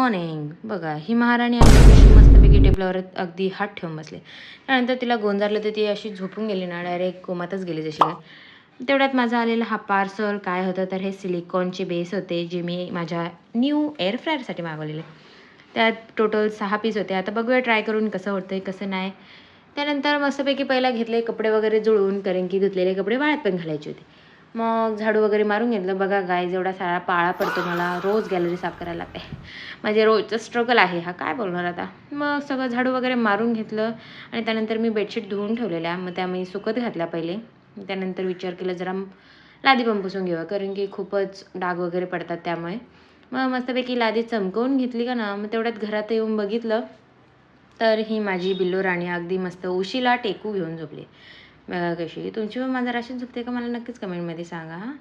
Morning. बघा ही महाराणी आहे कशी मस्तपैकी टेबलावर अगदी हात ठेवून बसले. त्यानंतर तिला गोंजारलं तर ती अशी झोपून गेली ना, डायरेक्ट कोमातच गेली जशी काय. तेवढ्यात माझा आलेला हा पार्सल काय होतं तर हे सिलिकॉनचे बेस होते, जे मी माझ्या न्यू एअर फ्रायरसाठी मागवलेले. त्यात टोटल 6 पीस होते. आता बघूया ट्राय करून कसं होतंय कसं नाही. त्यानंतर मस्तपैकी पहिला घेतले कपडे वगैरे जुळवून, कारण की धुतलेले कपडे वाळत पण घालायचे होते. मग झाडू वगैरे मारून घेतलं. बघा गाईज एवढा सारा पाळा पडतो मला, रोज गॅलरी साफ करायला लागते. माझे रोजचं स्ट्रगल आहे हा, काय बोलणार आता. मग सगळं झाडू वगैरे मारून घेतलं आणि त्यानंतर मी बेडशीट धुवून ठेवलेल्या. मग त्या मी सुकत घातल्या पहिले. त्यानंतर विचार केला जरा लादी पण पुसून घेऊया, कारण की खूपच डाग वगैरे पडतात त्यामुळे. मग मस्तपैकी लादी चमकवून घेतली का ना, मग तेवढ्यात घरात येऊन बघितलं तर ही माझी बिल्लो राणी अगदी मस्त उशीला टेकू घेऊन झोपली. बघा कशी. तुमची पण माझं राशीन झोपते का मला नक्कीच कमेंटमध्ये सांगा हां.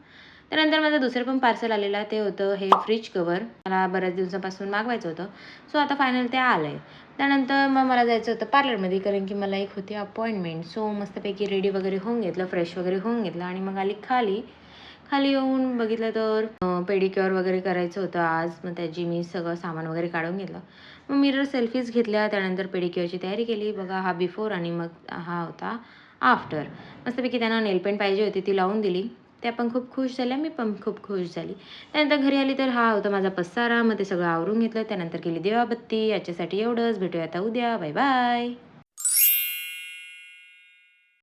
त्यानंतर माझं दुसरं पण पार्सल आलेलं ते होतं हे फ्रिज कवर. मला बऱ्याच दिवसापासून मागवायचं होतं. सो आता फायनल ते आलं आहे. त्यानंतर मग मला जायचं होतं पार्लरमध्ये, कारण की मला एक होती अपॉइंटमेंट. सो मस्तपैकी रेडी वगैरे होऊन घेतलं, फ्रेश वगैरे होऊन घेतलं आणि मग आली खाली. खाली येऊन बघितलं तर पेडिक्युअर वगैरे करायचं होतं आज. मग त्याची मी सगळं सामान वगैरे काढून घेतलं. मग मिरर सेल्फीज घेतल्या. त्यानंतर पेडिक्युअरची तयारी केली. बघा हा बिफोर आणि मग हा होता आफ्टर. मस्तपैकी त्यांना नेल पेंट पाहिजे होती ती लावून दिली. त्या पण खूप खुश झाल्या, मी पण खूप खुश झाली. त्यानंतर घरी आली तर हा होता माझा पसारा. मग ते सगळं आवरून घेतलं. त्यानंतर केली दिवाबत्ती. याच्यासाठी एवढंच. भेटूया आता उद्या. Bye bye.